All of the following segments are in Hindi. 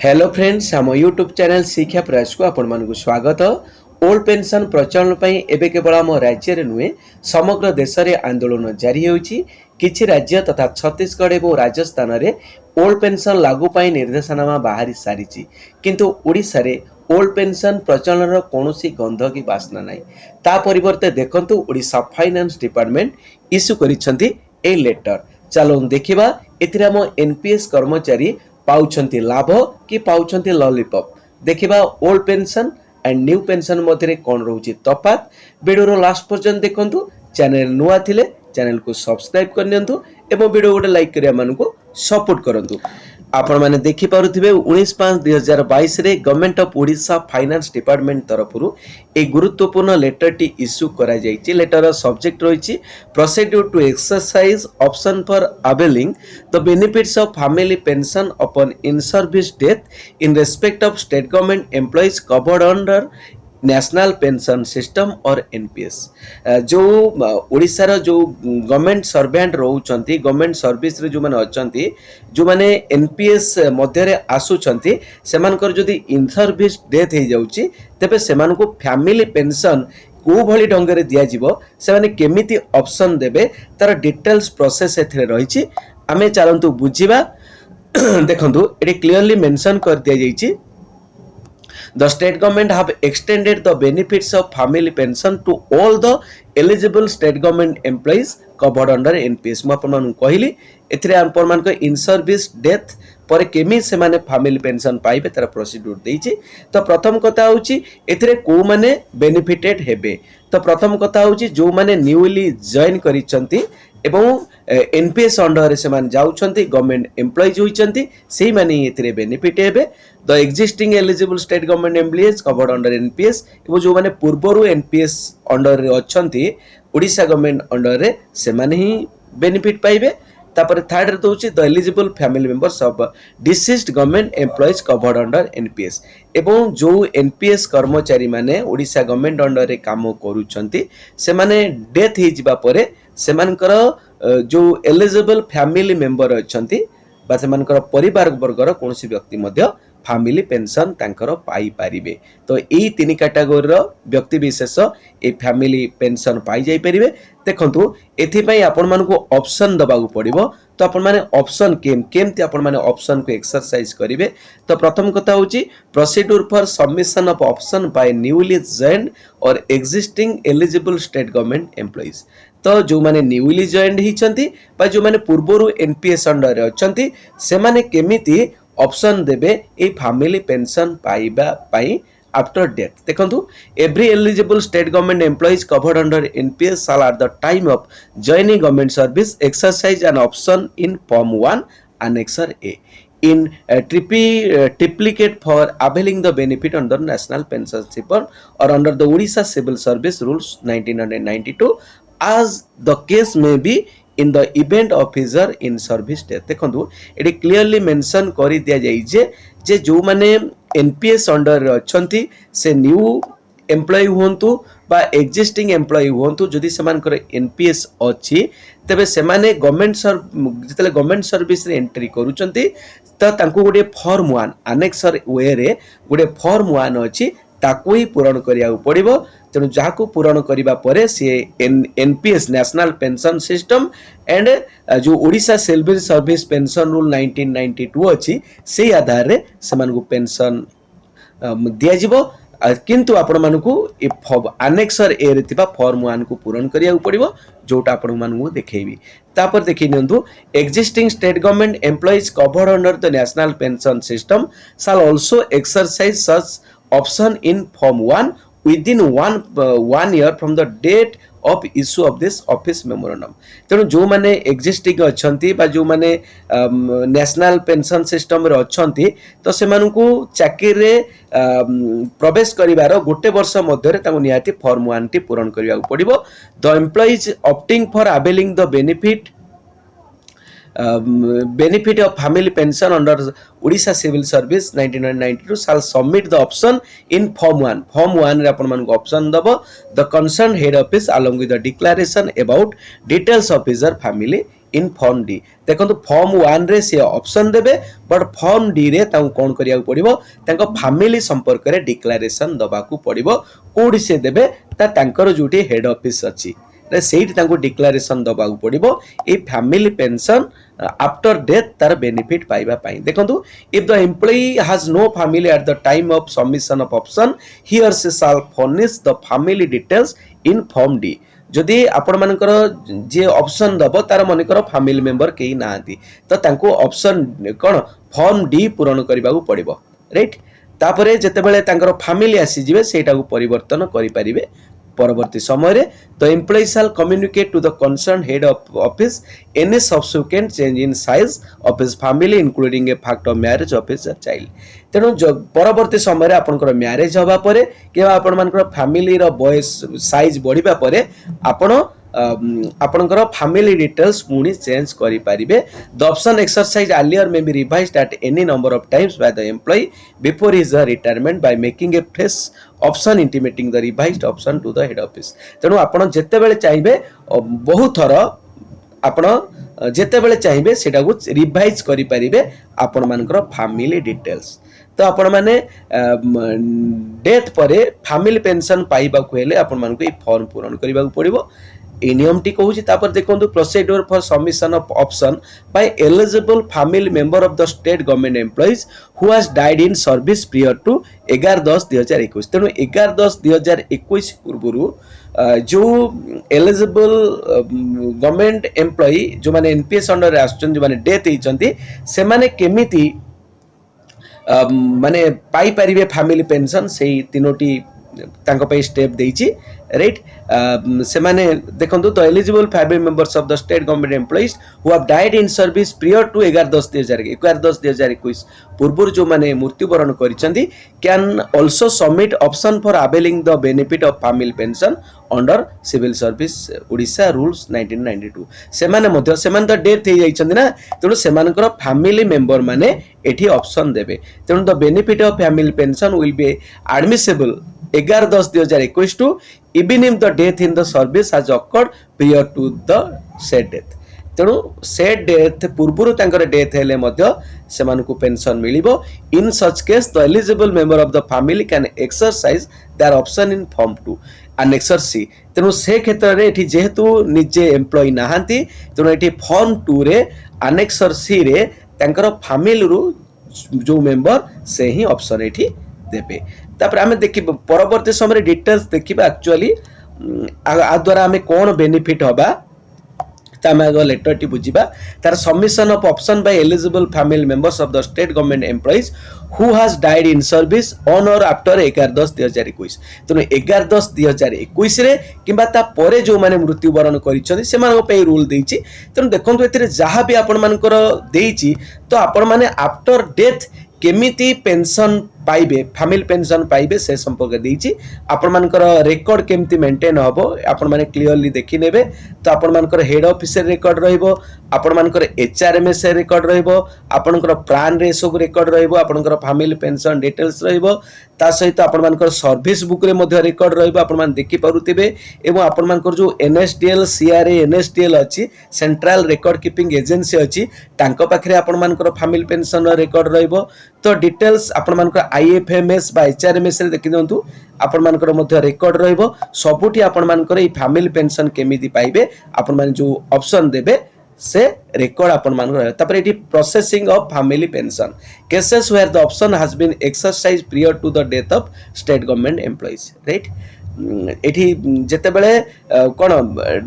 हेलो फ्रेंड्स आम यूट्यूब चैनल शिक्षा प्रयास को आपण मानक स्वागत। ओल्ड पेंशन प्रचलन पई एबे केवल आम राज्य नुहे समग्र देश में आंदोलन जारी होउछि। किछि राज्य तथा छत्तीसगढ़ और राजस्थान रे ओल्ड पेंशन लागू पई निर्देशनामा बाहरी सारिछि, किंतु ओडिशा रे ओल्ड पेंशन प्रचलन कौनसी गंध की बासना नाही। ता परिवर्ते देखंतु ओडिशा फाइनेंस डिपार्टमेंट इश्यू करिसंती ए लेटर। चलो देखिबा एथिरा मो एनपीएस कर्मचारी पाउछंती लाभ कि पाउछंती लॉलीपॉप। देखिबा old pension and new pension मध्य कौन रोचे तफात। वीडियो लास्ट पर्यंत देखंतु। चैनल नुआ थिले चैनल को सब्सक्राइब करनियंतु एवं वीडियो गोटे लाइक करिया मानकु सपोर्ट करंतु। आपण माने देखि पारुथिबे 19/5/2022 रे government of Odisha finance department तरफरु एक गुरुत्वपूर्ण लेटर टी इश्यू करा जायछि। लेटर सब्जेक्ट रहिछि procedure to exercise option for availing the benefits of family pension upon in service death in respect of state government employees covered under national pension system और एनपीएस। जो ओडिशा रो जो गवर्नमेंट सर्वेंट रहउचंती गवर्नमेंट सर्विस रे जो माने अचंती जो माने एनपीएस मध्य रे आसुचंती सेमानकर जदी इन सर्विस डेथ हे जाउची तेबे सेमानको फैमिली पेंशन को भली ढंग रे दिया जिवो से माने केमिति ऑप्शन देबे तार डिटेल्स प्रोसेस एथरे रहिछि। आमे चालंतु बुझिबा। देखंतु एटी क्लियरली मेंशन कर दिया जाइछि। The state government have extended the benefits of family pension to all the eligible state government employees covered under NPS। मु आपन मानु कहिली एथिरे आपन मान को इन सर्विस डेथ पर केमी से माने फैमिली पेंशन पाइबे तार प्रोसीड्यूर देइछि। तो प्रथम कथा होछि एथिरे को माने बेनिफिटेड हेबे। तो प्रथम कथा होछि जो माने न्यूली जॉइन करिसंती एवं एनपीएस अंडर से मान जाउछंती गवर्नमेंट एम्प्लॉइज होइछंती सेही माने एथिरे बेनिफिट हेबे। The existing eligible state government employees covered under NPS एवं जो माने पूर्वरु एनपीएस अंडर रे अछंती ओडिशा गवर्नमेंट अंडर रे से माने ही बेनिफिट पाइबे। तापर थर्ड रे दोछि the eligible family members of deceased government employees covered under NPS एवं जो एनपीएस कर्मचारी माने ओडिशा गवर्नमेंट अंडर रे काम करूछंती से माने डेथ हे जिबा परे सेमानकर जो एलिजिबल फैमिली मेंबर अछंती बा सेमानकर परिवार वर्गर कोनसी व्यक्ति मध्य फैमिली पेंशन तांकर पाई पारिबे। तो एई तीन कैटेगरी रो व्यक्ति विशेष ए फैमिली पेंशन पाई जाई परिबे। देखंतु एथि पई आपण मानको ऑप्शन दबागु पड़िबो। तो आपण माने ऑप्शन केमती आपण माने ऑप्शन को एक्सरसाइज करिवे। तो प्रथम कथा होची procedure for submission of option by newly joined और existing eligible state government employees. तो जो माने न्यूली जॉइंड हिचंती बा जो माने पूर्वरु एनपीएस अंडर रे अछंती से माने केमिति ऑप्शन देबे ए फैमिली पेंशन पाइबा पाई आफ्टर डेथ। देखंतु every eligible state government employees covered under NPS shall at the time of joining government service exercise an option in form 1 annexure A in triplicate for availing the benefit under national pension system or under the Odisha civil service rules 1992 as the case may be in the event of his or in service death। देखंतु एटी क्लियरली मेंशन करि दिया जाई जे जो माने एनपीएस अंडर अछंती से न्यू एम्प्लॉय हुंतु बा एक्जिस्टिंग एम्प्लॉय हुंतु जदि सेमानकर एनपीएस अछि तबे सेमाने गवर्नमेंट जतले गवर्नमेंट सर्विस रे एंट्री करूचंती त तांको गोटे फॉर्म 1 अनेक्सर वे रे गोटे फॉर्म 1 अछि ताको ही पूरण करिया पड़िबो। तेणु जहाको पूरण करिबा परे से NPS national pension system and जो Odisha civil service pension rule 1992 अछि से आधार रे सेमानकु पेंशन दिया जिवो। किंतु आपण मानकु ए अनेक्सर ए रे थिबा फॉर्म 1 को पूरण करिया पड़िबो जोटा आपण मानकु देखैबी। तापर देखि नियंतु existing state government employees covered under the national pension system shall also exercise such option in form 1 within one year from the date of issue of this office memorandum। तेणु जो माने एक्जिस्टिंग अछंती बा जो माने नेशनल पेंशन सिस्टम रे अछंती तो से मानकु चाकरी रे प्रवेश करिवार गोटे वर्ष मध्य रे ताको नियाती फॉर्म 1 टी पूरण करिया पड़िबो। The employees opting for availing the benefit of family pension under Odisha civil service 1992 shall submit the option in form 1। form 1 रे आपण मानको ऑप्शन दबो। the concerned head office along with the declaration about details of his family in form D देखो फॉर्म 1 रे से ऑप्शन देबे बट फॉर्म डी रे ताऊ कोन करिया पड़िबो तांको फैमिली संपर्क रे डिक्लेरेशन दबा को पड़िबो कोडी से देबे तांकर जोटी हेड ऑफिस अछि रे सेठी तांको डिक्लेरेशन दबा को पड़िबो ए फैमिली पेंशन आफ्टर डेथ तार बेनिफिट पाइबा पाई देखंतु if the employee has no family at the time of submission of option he or she shall furnish the family details in form D जदि आपण मानकर जे ऑप्शन दबो तार मनिकर फैमिली मेंबर केही नांती तो तांको ऑप्शन कोन फॉर्म डी पूरण करबा को पड़िबो राइट तापरे जेतेबेले तांकर फैमिली आसी जिवे सेटा को परिवर्तन करि परिबे परवर्ती समय रे the employee shall communicate to the concern head of office any subsequent change in size of his family including a fact of marriage of his child तेणु परवर्ती समय रे आपनकर मैरिज होबा परे कि आपण मानकर फैमिली रो बॉयस साइज बढ़िबा परे आपण आपनकर फैमिली डिटेल्स पुणी चेंज करि परिबे the option exercise earlier may be revised at any number of times by the employee before his retirement by making a fresh option intimating the revised option to the head office तेणु आपण जेते बेले चाहिबे बहुत थर आपण जेते बेले चाहिबे सेटा को रिवाइज करि परिबे आपण मानकर फैमिली डिटेल्स तो आपण माने डेथ परे फैमिली पेंशन पाइबा को हेले आपण मानको ई फॉर्म पूरण करबा को पड़िबो ए नियम टी कहूची तापर देखंतु procedure for submission of option by eligible family member of the state government employees who has died in service prior to 11/10/2021 तेनु 11/10/2021 पूर्वरु जो एलिजिबल गवर्नमेंट एम्प्लॉई जो माने एनपीएस अंडर आछन जो माने डेथ हेचंती से माने केमिति माने पाई परिबे फैमिली पेंशन से तीनोटी तांको पे स्टेप देइची राइट से माने देखंतु the eligible family members of the state government employees who have died in service prior to 11/10/2021 पूर्व जो माने मृत्युवरण करिसंती can also submit option for availing the benefit of family pension under civil service Odisha rules 1992 से माने मध्य से माने द डेथ हे जाइछंती ना तेनु से मानकर फैमिली मेंबर माने एठी ऑप्शन देबे तेनु the benefit of family pension will be admissible 11/10/2021 to even if the death in the service has occurred prior to the said death तेणु said death पूर्वरु तांकर डेथ हेले मध्य सेमानकु पेंशन मिलिबो in such case the eligible member of the family can exercise their option in form 2 annexure C तेणु से क्षेत्र रे एठी जेहेतु निजे एम्प्लॉय नाहांती तेणु एठी फॉर्म 2 रे अनेक्सर सी रे तांकर फैमिली रु जो मेंबर से ही ऑप्शन एठी देबे तापर आमे देखि परवर्ती समय डिटेल्स देखिबा एक्चुअली आ द्वारा आमे कोन बेनिफिट होबा तामे लेटर टी बुझिबा तार submission of option by eligible family members of the state government employees who has died in service on or after 11/10/2021 तनो 11/10/2021 रे किबा ता परे जो माने मृत्युवरण करिसथि से मानको पे रूल देछि तनो देखंतु एथिरे जहा भी आपण मानकर देछि तो आपण माने आफ्टर डेथ केमिति पेंशन पाइबे फैमिली पेंशन पाइबे से संपर्क देछि आपण मानकर रिकॉर्ड केमिति मेंटेन हबो आपण माने क्लियरली देखि नेबे तो आपण मानकर हेड ऑफिस रिकॉर्ड रहइबो आपण मानकर एचआरएमएस रिकॉर्ड रहइबो आपनकर प्राण रे सब रिकॉर्ड रहइबो आपनकर फैमिली पेंशन डिटेल्स रहइबो ता सहित आपण मानकर सर्विस बुक रे मध्ये रिकॉर्ड रहइबो आपण मान देखि पारुतिबे एवं आपण मानकर जो एनएसडीएल सीआरए एनएसडीएल अछि सेंट्रल रिकॉर्ड कीपिंग एजेंसी अछि तांको पाखरे आपण मानकर फैमिली पेंशन रिकॉर्ड रहइबो तो डिटेल्स आपण मानकर आईएफएमएस बा एचआरएमएस रे देखि दंतु आपण मानकर मध्ये रिकॉर्ड रहइबो सबुठी आपण मानकर ई फैमिली पेंशन केमिति पाइबे आपण मान जो ऑप्शन देबे से रिकॉर्ड आपण मानकर तापर एटी processing of family pension cases where the option has been exercise prior to the death of state government employees right एटी जेते बेले कोन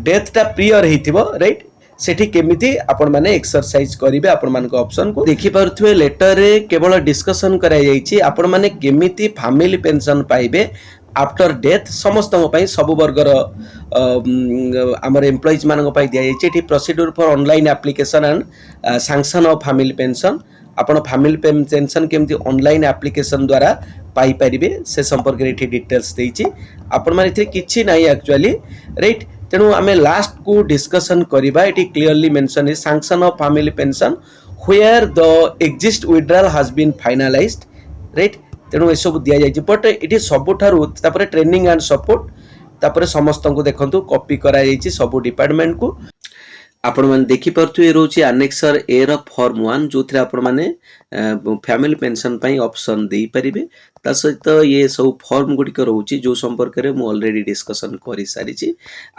डेथ ता प्रियर हेतिबो राइट सेठी केमिति आपण माने एक्सरसाइज करिवे आपण मान को ऑप्शन को देखि परथुए लेटर रे केवल डिस्कशन कराई जाईची आपण माने केमिति फैमिली पेंशन पाइबे आफ्टर डेथ समस्त सब वर्गर आमर एम्प्लॉइज मान दिया जाइए procedure for online application and sanction of family pension आपण फैमिली पेंशन केमती ऑनलाइन एप्लिकेशन द्वारा पाई परिबे से संपर्क रे डिटेल्स देइची आपण माने इथे किछि नाही एक्चुअली राइट तेणु आमे लास्ट को डिस्कशन करिबा एटी clearly mention is sanction of family pension where the exist withdrawal has been finalised right तेणु ए सब दिया जाइए बट ये सबुठारु तापर ट्रेनिंग एंड सपोर्ट तापर समस्त को देखंतु कॉपी करा जाइए सब डिपार्टमेंट को आपण मैंने देखि पार्थ्वे रोचे अनेक्सर ए रो फॉर्म 1 जो थे आपण माने फैमिली पेंशन पई ऑप्शन देई परिबे ता सहित ये सब फॉर्म गुडी को रहउची जो संपर्क रे मु ऑलरेडी डिस्कशन करि सारी छी।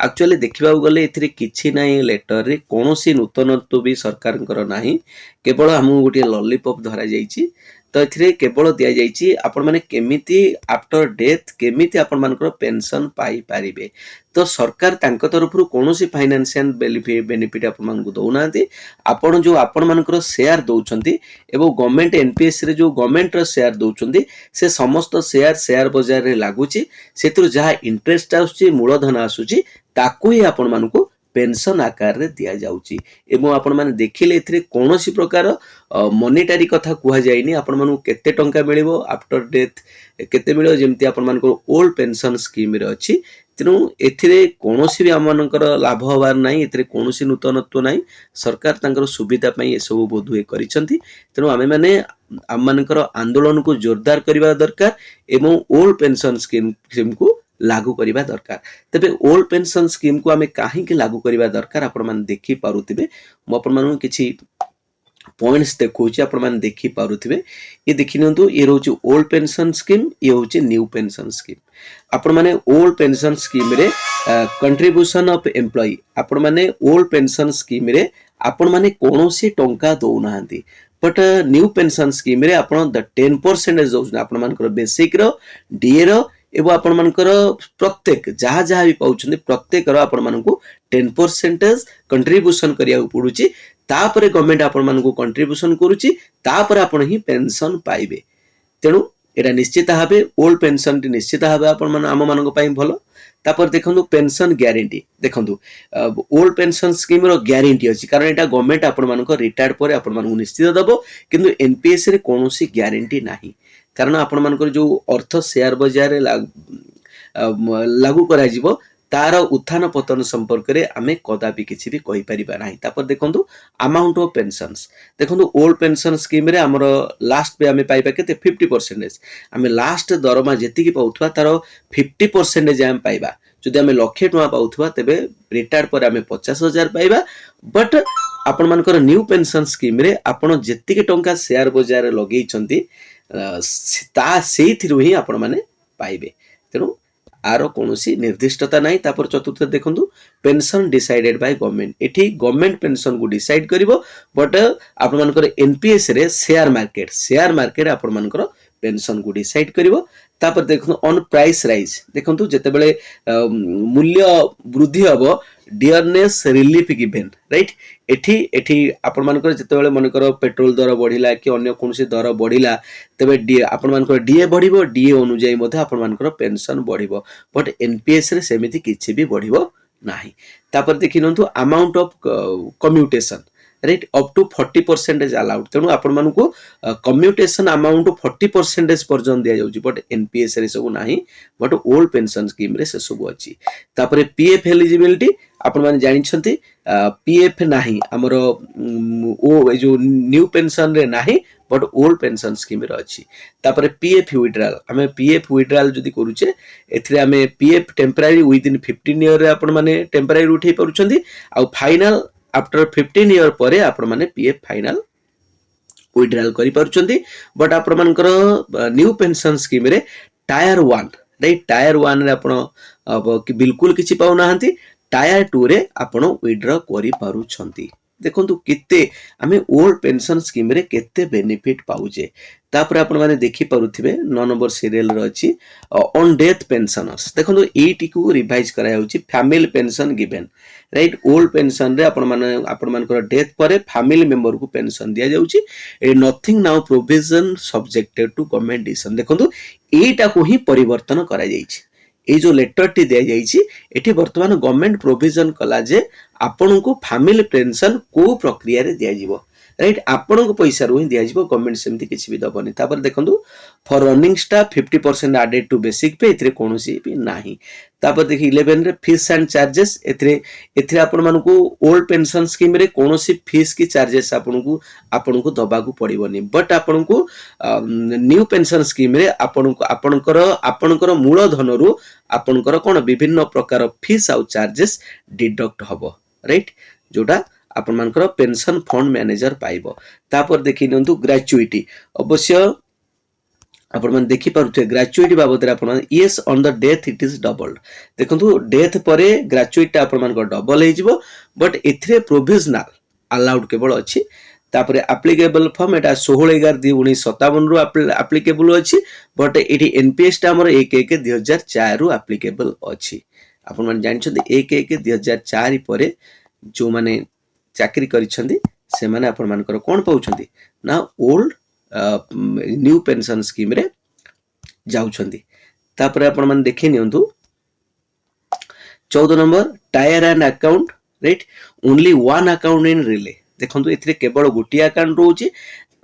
एक्चुअली देखिबा गले एथिरे किछि नाही लेटर रे कोनोसी नूतनत्व भी सरकार कर नाही केवल हमु गुटी लॉलीपॉप धरा जाईची तो एथिरे केवल दिया जाईची आपण माने केमिति आफ्टर डेथ केमिति आपण मानकर पेंशन पाई पारिबे तो सरकार तांको तरफरु कोनोसी फाइनेंशियल बेनिफिट आपण मानकु दउनांती आपण जो आपण मानकर शेयर दउछंती एवं गवर्नमेंट एनपीएस रे जो गवर्नमेंट रो शेयर दउछंती से समस्त शेयर बाजार रे लागुची सेतु जहा इंटरेस्ट आसुची मूलधन आसुची ताकू ही आपण मानकु पेंशन आकार रे दिया जाउची एवं आपण माने देखिले एथिरे कोनोसी प्रकार मॉनेटरी कथा कुहा जायनी आपण मानकु केते टंका मिलिबो आफ्टर डेथ केते मिलिबो जेमति आपण मानकर ओल्ड पेंशन स्कीम रे अछि तेणु एथिरे कोनोसी भी आमनकर लाभ हबार नाही एथिरे कोनोसी नूतनत्व नाही सरकार तांकर सुविधा पई ए सब बोधुए करिसंती तेणु आमे माने आमनकर आंदोलन को जोरदार करिबा दरकार एवं ओल्ड पेंशन स्कीम को लागू करिबा दरकार तबे ओल्ड पेंशन स्कीम को आमे काहे के लागू करिबा दरकार आपण मान देखि पारुतिबे म आपण मान किछि पॉइंट्स देखौछि आपण मान देखि पारुतिबे ये देखि नंतु ये रहउछि ओल्ड पेंशन स्कीम ये होछि न्यू पेंशन स्कीम आपण माने ओल्ड पेंशन स्कीम रे कंट्रीब्यूशन ऑफ एम्प्लॉय आपण माने ओल्ड पेंशन स्कीम रे आपण माने कोनोसी टंका दउ नाहंती बट न्यू पेंशन स्कीम रे आपण द 10% दउ आपण मानकर बेसिक रो डीए रो एवं आपण मानकर प्रत्येक जहाँ जहाँ भी पाउछन्ते प्रत्येक रो आपण मानकु 10% कंट्रीब्यूशन करिया पडुची तापरे गवर्नमेंट आपण मानकु कंट्रीब्यूशन करूची तापरे आपण ही पेंशन पाइबे तेणु एटा निश्चित भाबे ओल्ड पेंशन निश्चित भाबे आपण मान आम मानक पई भलो तापर देखंतु पेंशन ग्यारंटी देखंतु ओल्ड पेंशन स्कीम रो ग्यारंटी अछि कारण एटा गवर्नमेंट आपण मानक रिटायर्ड परे आपण मानकु निश्चित दबो किंतु एनपीएस रे कोनोसी ग्यारंटी नाही कारण आपण मानकर जो अर्थ शेयर बाजार लागू करा जिवो तार उत्थान पतन संपर्क रे आमे कदापि किछि भी कहि परिबा नाही तापर देखंतु अमाउंट ऑफ पेंशन्स देखंतु ओल्ड पेंशन स्कीम रे हमर लास्ट पे आमे पाइबा केते 50% आमे लास्ट दरमा जेति की पाउथवा तार 50% आमे पाइबा जदि आमे लक्षे टका पाउथवा तबे रिटायर पर आमे 50,000 पाइबा बट आपण मानकर न्यू पेंशन स्कीम रे आपण जेति की टंका शेयर बाजार लगेई छंती ता सेथिरु ही आपण माने पाइबे तेनु आरो कोनोसी निर्दिष्टता नाही तापर चतुर्थ देखंतु पेंशन डिसाइडेड बाय गवर्नमेंट एठी गवर्नमेंट पेंशन को डिसाइड करिवो बट आपण मानकर एनपीएस रे शेयर मार्केट आपण मानकर पेंशन को डिसाइड करिवो तापर देखंतु ऑन प्राइस राइज देखंतु जते बेले मूल्य वृद्धि हबो डियरनेस रिलीफ गिवन राइट एठी एठी आपण मानकर जते बेले मानकर पेट्रोल दर बढ़िला कि अन्य कोनोसी दर बढ़िला तबे डी आपण मानकर डीए बढ़िबो डीए अनुଯାयी मध्ये आपण मानकर पेंशन बढ़िबो बट एनपीएस रे सेमिति किछि भी बढ़िबो नाही तापर देखिनंतु amount of commutation right up to 40% allowed तेणु आपण मानकु कम्यूटेशन अमाउंट 40% पर्यंत दिया जाउची बट एनपीएस रे सब नाही बट ओल्ड पेंशन स्कीम रे से सब अछि तापरे पीएफ एलिजिबिलिटी आपण माने जानि छथि पीएफ नाही हमर ओ जो न्यू पेंशन रे नाही बट ओल्ड पेंशन स्कीम रे अछि तापरे पीएफ विड्रॉल हमें पीएफ विड्रॉल जदी करूचे एथिरे हमें PF temporary with in 15 year रे आपण माने टेम्पररी उठै परुछंती आ फाइनल आफ्टर 15 ईयर परे आपण माने पीएफ फाइनल विड्रॉल करि परुछंती बट आपण मानकर न्यू पेंशन स्कीम रे टायर 1 राइट टायर 1 रे आपण बिल्कुल किछि पाउ नाहंती टायर 2 रे आपण विड्रॉ करि परुछंती देखंतु केते आमे ओल्ड पेंशन स्कीम रे केते बेनिफिट पाउजे तापर आपण माने देखि परुथिबे 9 नंबर सीरियल रे अछि ऑन डेथ पेंशनर्स देखंतु एटी को रिवाइज करा जाउची family pension given right old pension रे आपण मानकर डेथ परे फैमिली मेंबर को पेंशन दिया जाउची ए nothing now provision subjected to government decision देखंतु एटा को ही परिवर्तन करा जाइछि ए जो लेटर टी दिया जाइछि एठी वर्तमान गवर्नमेंट प्रोविजन कला जे आपन को फैमिली पेंशन को प्रक्रिया रे दिया जिवो राइट आपन को पैसा रो ही दिया जिवो गवर्नमेंट सेमति किछि भी दबनी तापर देखंतु for running staff 50% added to basic pay इतरे कोनोसी भी नाही तापर देखि 11 रे फीस एंड चार्जेस एथरे आपन मानन को ओल्ड पेंशन स्कीम रे कोनोसी फीस की चार्जेस आपन को दबा को पड़िबनी बट आपन को न्यू पेंशन स्कीम रे आपनकर मूल धन रु आपनकर कोन विभिन्न प्रकार फीस आउ चार्जेस डिडक्ट हबो राइट जोटा आपण मानकर पेंशन फंड मैनेजर पाइबो। तापर देखि नियंतु ग्रेचुइटी अवश्य आपण मन देखि पारुथे ग्रेचुइटी बाबद रे आपण yes on the death it is doubled देखंतु डेथ परे ग्रेचुइटी आपण मन को डबल हे जिवो बट एथरे प्रोविजनल अलाउड केवल अछि। तापरे एप्लीकेबल फॉर्म एटा 16/11/1957 रु एप्लीकेबल अछि बट एटी एनपीएस टा हमर 1/1/2004 रु एप्लीकेबल अछि। आपण मन जानि 1/1/2004 परे जो माने चाकरी करिसंदी से माने आपण मानकर कोन पाउछंदी ना ओल्ड न्यू पेंशन स्कीम रे जाउछंदी। तापरे आपण मन देखि नियंतु 14 number tyre and account right only one account in relay देखंतु एथरे केवल गोटी अकाउंट रोची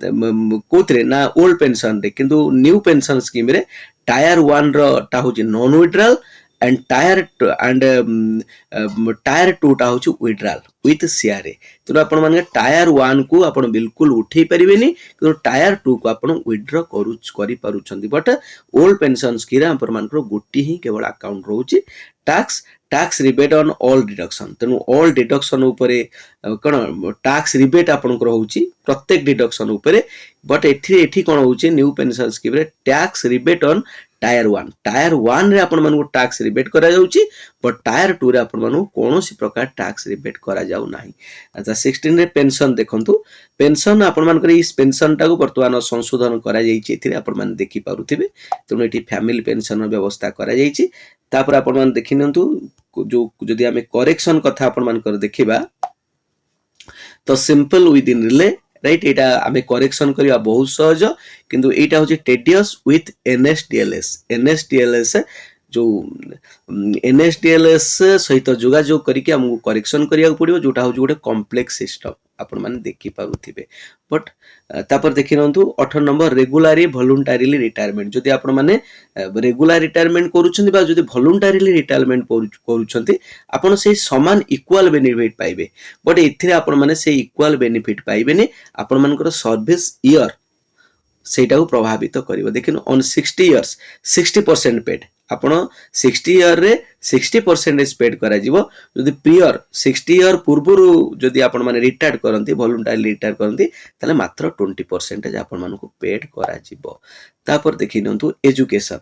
कोथरे ना ओल्ड पेंशन रे किंतु न्यू पेंशन स्कीम रे टायर 1 रो ता होची नॉन विड्रॉल एंड टायर 2 टा होची विड्रॉल विथ सीआरए तो आपण माने टायर 1 को आपण बिल्कुल उठै परिबेनी किंतु टायर 2 को आपण विथड्रॉ करि पारुछंदी बट ओल्ड पेंशन स्कीम रे आपण मानकर गोटी ही केवल अकाउंट रोची। Tax rebate on all deduction तेनु ऑल डिडक्शन उपरे कोन टैक्स रिबेट आपनकर होची प्रत्येक डिडक्शन उपरे बट एठी कोन होची न्यू पेंशन स्कीम रे टैक्स रिबेट ऑन टायर 1 रे आपण मानू टैक्स रिबेट करा जाउची बट टायर 2 रे आपण मानू कोनोसी प्रकार टैक्स रिबेट करा जाउ नाही। अच्छा 16 रे पेंशन देखंतु पेंशन आपण मानकर इस पेंशन टा को वर्तमान संशोधन करा जाईची एथिरे आपण मान देखि पारुथिबे तेनु एठी फैमिली पेंशन व्यवस्था करा जाईची। तापर आपण मान देखि नंतु जो जदि हमें करेक्शन कथा आपण मानकर देखिबा तो simple with in relay right एटा हमें करेक्शन करिया बहुत सहज किंतु एटा होची टेडियस विथ एनएसडीएलएस जो एनएसडीएलएस सहित जोगाजोग करके हमको करेक्शन करिया पड़िबो जोटा हो गोटे कॉम्प्लेक्स सिस्टम आपण माने देखि पारुथिबे बट तापर देखि नंतु 18 नंबर रेगुलरली वॉलंटरीली रिटायरमेंट जदि आपण माने रेगुलर रिटायरमेंट करूछन्ती बा जदि वॉलंटरीली रिटायरमेंट करूछन्ती आपण से समान इक्वल बेनिफिट पाइबे बट एथिरे आपण माने से इक्वल बेनिफिट पाइबेनी आपण मानकर सर्विस ईयर सेटा को प्रभावित करिवो देखिन ऑन 60 इयर्स 60% पेड आपण 60 इयर रे 60% पेड करा जिवो जदि प्रियर 60 इयर पूर्वरु जदि आपण माने रिटायर करंती वॉलंटरी रिटायर करंती तले मात्र 20% आपण मानको पेड करा जिवो। तापर देखिनंतु एजुकेशन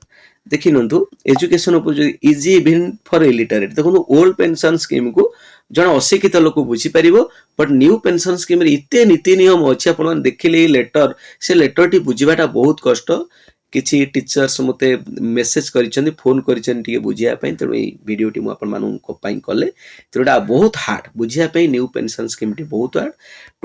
देखिनंतु एजुकेशन उपर इजी इवन फॉर इलिटरेट देखो ओल्ड पेंशन स्कीम को जन अशिक्षित लोक बुझी पारिबो बट न्यू पेंशन स्कीम रे इते नीति नियम अछि आपण देखिले लेटर से लेटर टी बुझीबाटा बहुत कष्ट किछि टीचर्स मते मेसेज करिसेंती फोन करिसेंती टिके बुझिया पई त वीडियो टी मु आपण मानु को पई कले तोडा बहुत हार्ड बुझिया पई न्यू पेंशन स्कीम टी बहुत हार्ड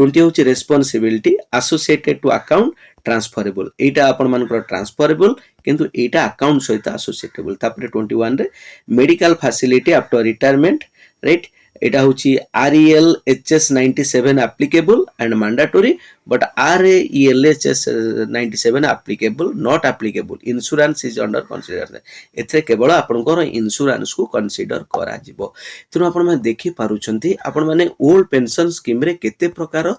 20 होची responsibility associated to account transferable एटा आपण मानकर ट्रांसफरेबल किंतु एटा अकाउंट सहित एसोसिएटेबल तापर 21 रे medical facility after retirement right एटा होची RELHS 97 applicable and mandatory but RELHS 97 applicable not applicable insurance is under consideration एथे केवल आपनकर इंश्योरेंस को कंसीडर करा जिवो तेनु आपण माने देखि पारुछंती आपण माने ओल्ड पेंशन स्कीम रे केते प्रकार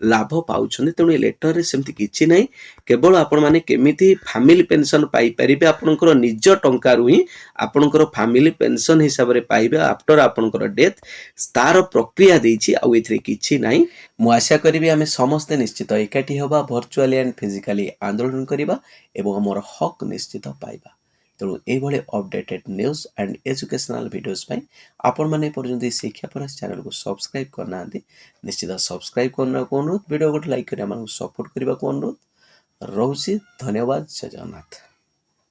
लाभ पाउछंती तेनु लेटर रे सेमति किछि नै केवल आपण माने केमिति फैमिली पेंशन पाई परिबे आपनकर निज टंका रु ही आपनकर फैमिली पेंशन हिसाब रे पाइबे आफ्टर आपनकर डेथ तार प्रक्रिया देछि आ एथरे किछि नै मु आशा करिबे हमें समस्त निश्चित एकाठी होबा वर्चुअली एंड फिजिकली आंदोलन करिबा एवं हमर हक निश्चित पाइबा तेणु एभली updated news and educational videos पई आपण माने पर्यंत शिक्षा प्रयास चैनल को सब्सक्राइब करना निश्चित सब्सक्राइब करना को अनुरोध वीडियो को लाइक करिया मानु सपोर्ट करबा को अनुरोध रहउसी धन्यवाद जय जगन्नाथ।